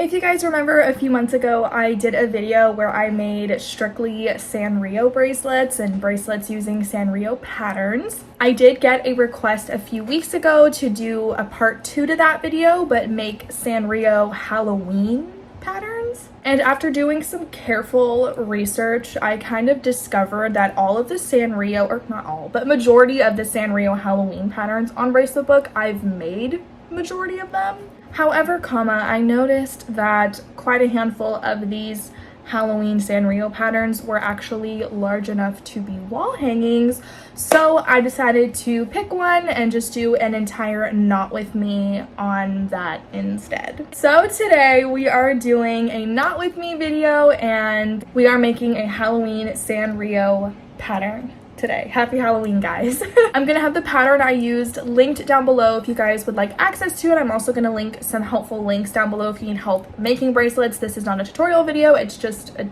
If you guys remember, a few months ago I did a video where I made strictly sanrio bracelets and bracelets using sanrio patterns. I did get a request a few weeks ago to do a part 2 to that video, but make sanrio Halloween patterns. And after doing some careful research, I kind of discovered that all of the sanrio, or not all, but majority of the sanrio Halloween patterns on Bracelet Book, I've made majority of them. However, I noticed that quite a handful of these Halloween sanrio patterns were actually large enough to be wall hangings, so I decided to pick one and just do an entire knot with me on that instead. So today we are doing a knot with me video and we are making a Halloween sanrio pattern today. Happy Halloween, guys. I'm gonna have the pattern I used linked down below if you guys would like access to it. I'm also gonna link some helpful links down below if you need help making bracelets. This is not a tutorial video, it's just a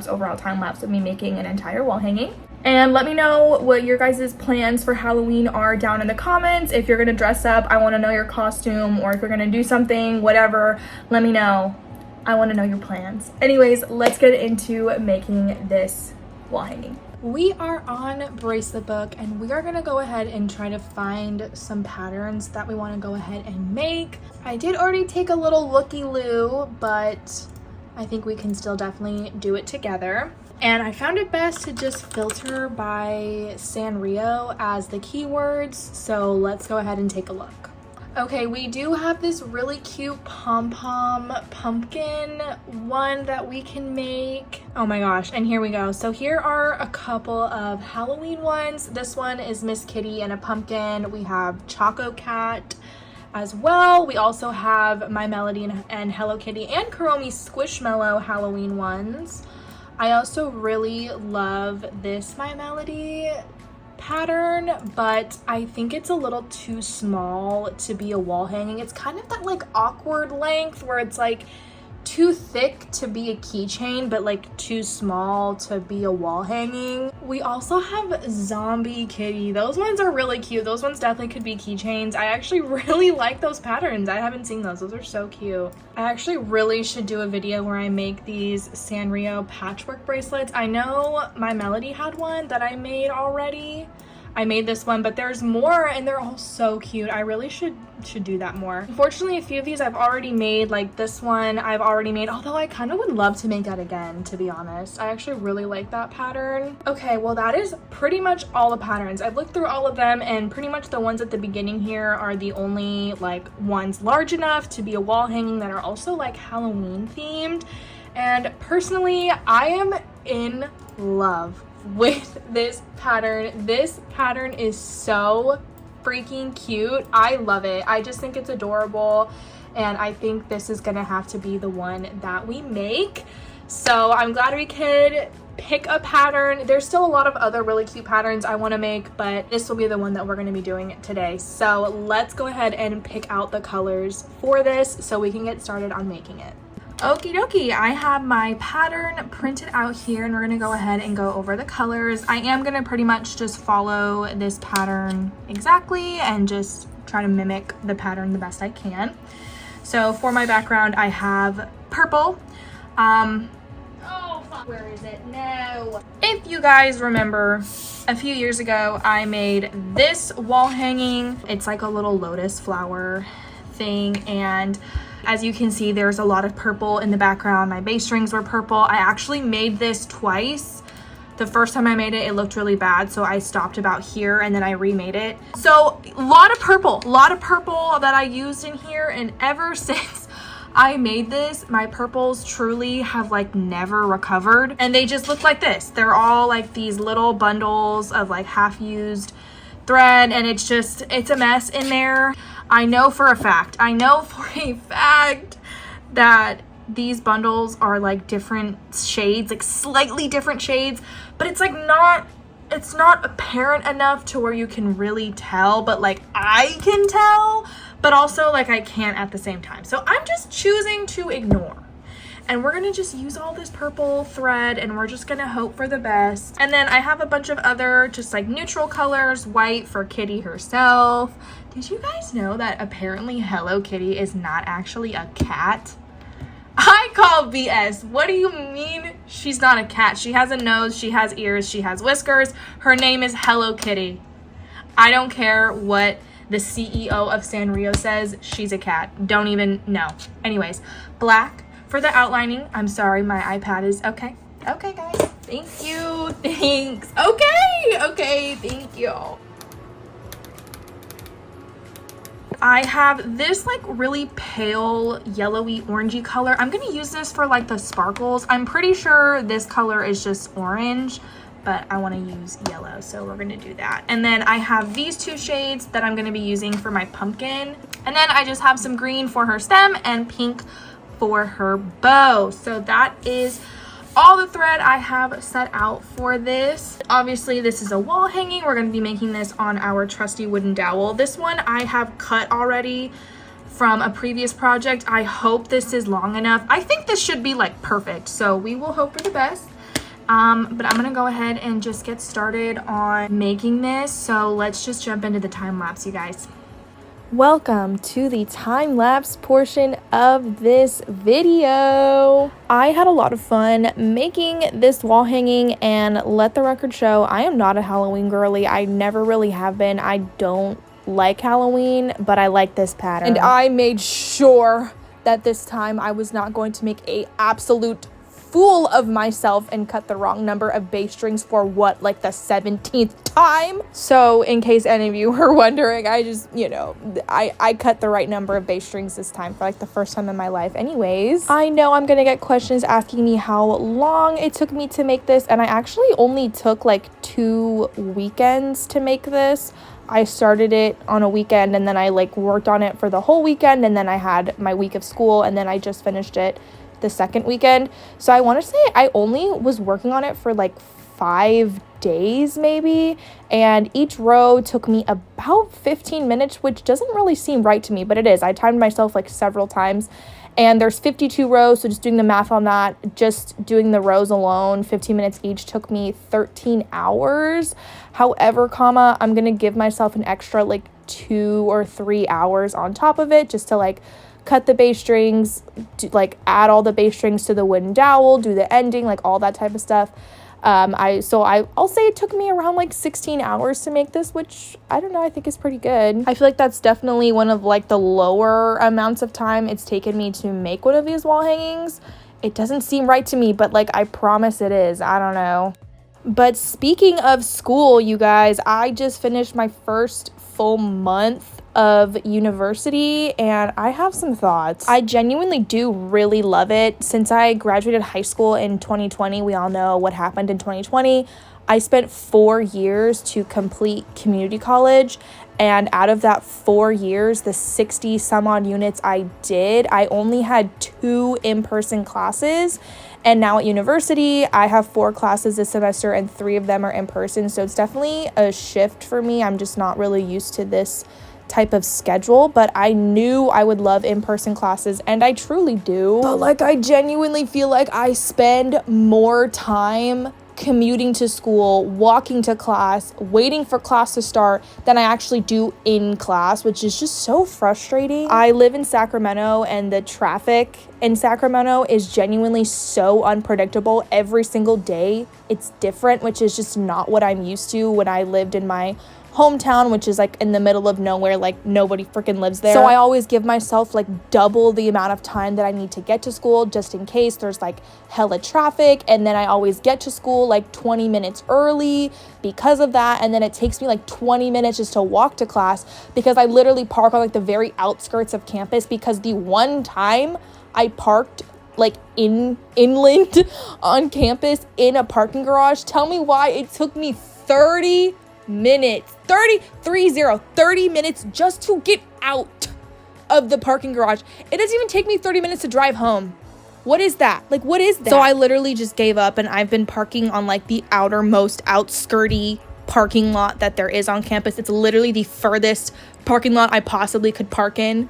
overall time lapse of me making an entire wall hanging. And let me know what your guys' plans for Halloween are down in the comments. If you're gonna dress up, I wanna know your costume, or if you're gonna do something, whatever, let me know. I wanna know your plans. Anyways, let's get into making this wall hanging. We are on Bracelet Book and we are gonna go ahead and try to find some patterns that we wanna go ahead and make. I did already take a little looky-loo, but I think we can still definitely do it together. And I found it best to just filter by sanrio as the keywords, so let's go ahead and take a look. Okay, we do have this really cute pom-pom pumpkin one that we can make. Oh my gosh, and here we go. So here are a couple of Halloween ones. This one is Miss Kitty and a pumpkin. We have Choco Cat as well. We also have My Melody and Hello Kitty and Kuromi Squishmallow Halloween ones. I also really love this My Melody pattern, but I think it's a little too small to be a wall hanging. It's kind of that like awkward length where it's like too thick to be a keychain but like too small to be a wall hanging. We also have Zombie Kitty. Those ones are really cute. Those ones definitely could be keychains. I actually really like those patterns. I haven't seen those. Those are so cute. I actually really should do a video where I make these sanrio patchwork bracelets. I know My Melody had one that I made already. I made this one, but there's more and they're all so cute. I really should do that more. Unfortunately, a few of these I've already made, like this one I've already made, although I kind of would love to make that again, to be honest. I actually really like that pattern. Okay, well that is pretty much all the patterns. I've looked through all of them and pretty much the ones at the beginning here are the only like ones large enough to be a wall hanging that are also like Halloween themed. And personally, I am in love with this pattern. This pattern is so freaking cute. I love it. I just think it's adorable and I think this is gonna have to be the one that we make. So I'm glad we could pick a pattern. There's still a lot of other really cute patterns I want to make, but this will be the one that we're going to be doing today. So let's go ahead and pick out the colors for this so we can get started on making it. Okie dokie, I have my pattern printed out here and we're gonna go ahead and go over the colors. I am gonna pretty much just follow this pattern exactly and just try to mimic the pattern the best I can. So for my background, I have purple. Oh, fuck, where is it? No. If you guys remember, a few years ago, I made this wall hanging. It's like a little lotus flower thing, and as you can see, there's a lot of purple in the background. My base strings were purple. I actually made this twice. The first time I made it, it looked really bad, so I stopped about here and then I remade it. So a lot of purple that I used in here, and ever since I made this, my purples truly have like never recovered, and they just look like this. They're all like these little bundles of like half-used thread, and it's a mess in there. I know for a fact that these bundles are like different shades, like slightly different shades, but it's like it's not apparent enough to where you can really tell, but like I can tell, but also like I can't at the same time. So I'm just choosing to ignore. And we're gonna just use all this purple thread and we're just gonna hope for the best. And then I have a bunch of other just like neutral colors, white for Kitty herself. Did you guys know that apparently Hello Kitty is not actually a cat? call BS. What do you mean she's not a cat? She has a nose, she has ears, she has whiskers. Her name is Hello Kitty. I don't care what the CEO of Sanrio says, she's a cat. Don't even know. Anyways, black for the outlining. I'm sorry, my iPad is okay. Okay, guys. Thank you. Thanks. Okay, thank you. I have this like really pale yellowy orangey color. I'm gonna use this for like the sparkles. I'm pretty sure this color is just orange, but I want to use yellow, so we're gonna do that. And then I have these two shades that I'm gonna be using for my pumpkin. And then I just have some green for her stem and pink for her bow. So that is all the thread I have set out for this. Obviously, this is a wall hanging. We're gonna be making this on our trusty wooden dowel. This one I have cut already from a previous project. I hope this is long enough. I think this should be like perfect, so we will hope for the best. But I'm gonna go ahead and just get started on making this. So let's just jump into the time lapse, you guys. Welcome to the time-lapse portion of this video. I had a lot of fun making this wall hanging, and let the record show, I am not a Halloween girly. I never really have been. I don't like Halloween, but I like this pattern. And I made sure that this time I was not going to make a absolute fool of myself and cut the wrong number of bass strings for what, like the 17th time. So in case any of you were wondering, I just, I cut the right number of bass strings this time for like the first time in my life. Anyways, I know I'm gonna get questions asking me how long it took me to make this, and I actually only took like 2 weekends to make this. I started it on a weekend, and then I like worked on it for the whole weekend, and then I had my week of school, and then I just finished it the second weekend. So I want to say I only was working on it for like 5 days maybe, and each row took me about 15 minutes, which doesn't really seem right to me, but it is. I timed myself like several times, and there's 52 rows, so just doing the math on that, just doing the rows alone, 15 minutes each, took me 13 hours. However, I'm gonna give myself an extra like 2 or 3 hours on top of it, just to like cut the bass strings, add all the bass strings to the wooden dowel, do the ending, like all that type of stuff. I'll say it took me around like 16 hours to make this, which I don't know, I think is pretty good. I feel like that's definitely one of like the lower amounts of time it's taken me to make one of these wall hangings. It doesn't seem right to me, but like I promise it is. I don't know. But speaking of school, you guys, I just finished my first full month of university, and I have some thoughts. I genuinely do really love it. Since I graduated high school in 2020, we all know what happened in 2020. I spent 4 years to complete community college, and out of that 4 years, the 60 some odd units I did, I only had 2 in-person classes. And now at university, I have 4 classes this semester, and 3 of them are in person. So it's definitely a shift for me. I'm just not really used to this type of schedule, but I knew I would love in-person classes, and I truly do. But like, I genuinely feel like I spend more time commuting to school, walking to class, waiting for class to start than I actually do in class, which is just so frustrating. I live in Sacramento, and the traffic in Sacramento is genuinely so unpredictable. Every single day it's different, which is just not what I'm used to when I lived in my hometown, which is like in the middle of nowhere, like nobody freaking lives there. So I always give myself like double the amount of time that I need to get to school, just in case there's like hella traffic. And then I always get to school like 20 minutes early because of that, and then it takes me like 20 minutes just to walk to class, because I literally park on like the very outskirts of campus, because the one time I parked like inland on campus in a parking garage, tell me why it took me 30 minutes just to get out of the parking garage. It doesn't even take me 30 minutes to drive home. What is that? Like, what is that? So I literally just gave up, and I've been parking on like the outermost outskirty parking lot that there is on campus. It's literally the furthest parking lot I possibly could park in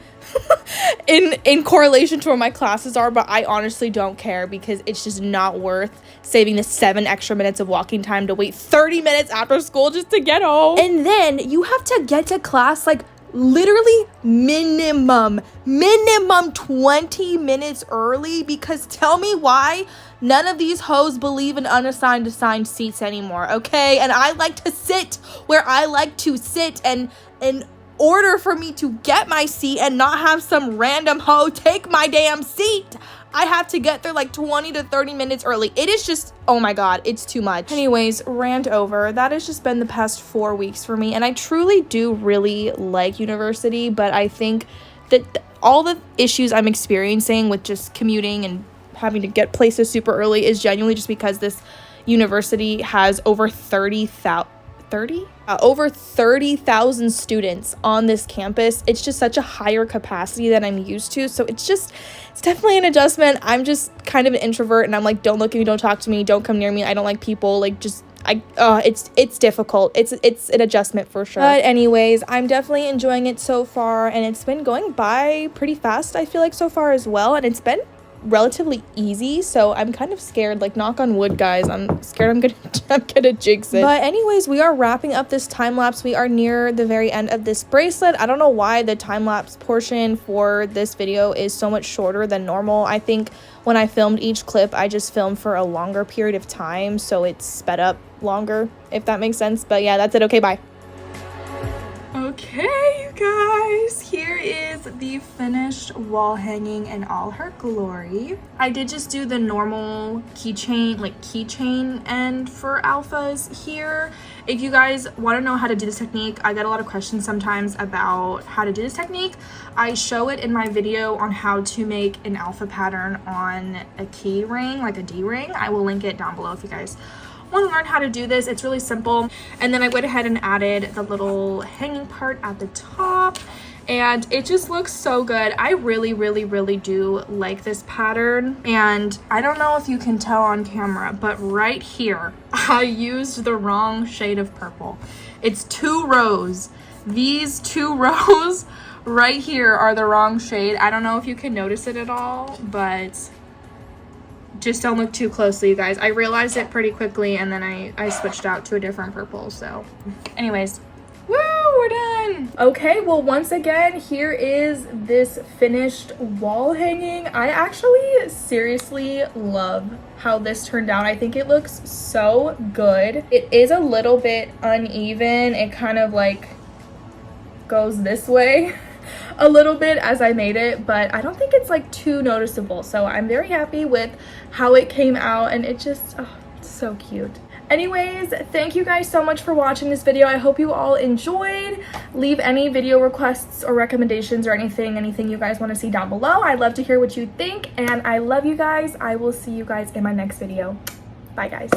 in correlation to where my classes are, but I honestly don't care, because it's just not worth saving the 7 extra minutes of walking time to wait 30 minutes after school just to get home. And then you have to get to class like literally minimum 20 minutes early, because tell me why none of these hoes believe in unassigned assigned seats anymore, okay? And I like to sit where I like to sit, and in order for me to get my seat and not have some random hoe take my damn seat, I have to get there like 20 to 30 minutes early. It is just, oh my God, it's too much. Anyways, rant over. That has just been the past 4 weeks for me. And I truly do really like university, but I think that all the issues I'm experiencing with just commuting and having to get places super early is genuinely just because this university has over 30,000 students on this campus. It's just such a higher capacity than I'm used to. So it's definitely an adjustment. I'm just kind of an introvert, and I'm like, don't look at me, don't talk to me, don't come near me. I don't like people. Like, it's difficult. It's an adjustment for sure. But anyways, I'm definitely enjoying it so far, and it's been going by pretty fast, I feel like, so far as well. And it's been relatively easy, so I'm kind of scared, like, knock on wood, guys, I'm scared I'm gonna jinx it. But anyways, we are wrapping up this time lapse. We are near the very end of this bracelet. I don't know why the time lapse portion for this video is so much shorter than normal. I think when I filmed each clip, I just filmed for a longer period of time, so it's sped up longer, if that makes sense. But yeah, that's it. Okay, bye. Okay, you guys, here is the finished wall hanging in all her glory. I did just do the normal keychain end for alphas here. If you guys want to know how to do this technique, I get a lot of questions sometimes about how to do this technique. I show it in my video on how to make an alpha pattern on a key ring, like a D ring. I will link it down below if you guys want to learn how to do this. It's really simple. And then I went ahead and added the little hanging part at the top, and it just looks so good. I really do like this pattern, and I don't know if you can tell on camera, but right here I used the wrong shade of purple. It's 2 rows. These 2 rows right here are the wrong shade. I don't know if you can notice it at all, but just don't look too closely, you guys. I realized it pretty quickly, and then I switched out to a different purple. So anyways, woo, we're done. Okay, well, once again, here is this finished wall hanging. I actually seriously love how this turned out. I think it looks so good. It is a little bit uneven. It kind of like goes this way a little bit as I made it, but I don't think it's like too noticeable. So I'm very happy with how it came out, and it just, oh, it's so cute. Anyways, thank you guys so much for watching this video. I hope you all enjoyed. Leave any video requests or recommendations or anything you guys want to see down below. I'd love to hear what you think, and I love you guys. I will see you guys in my next video. Bye, guys.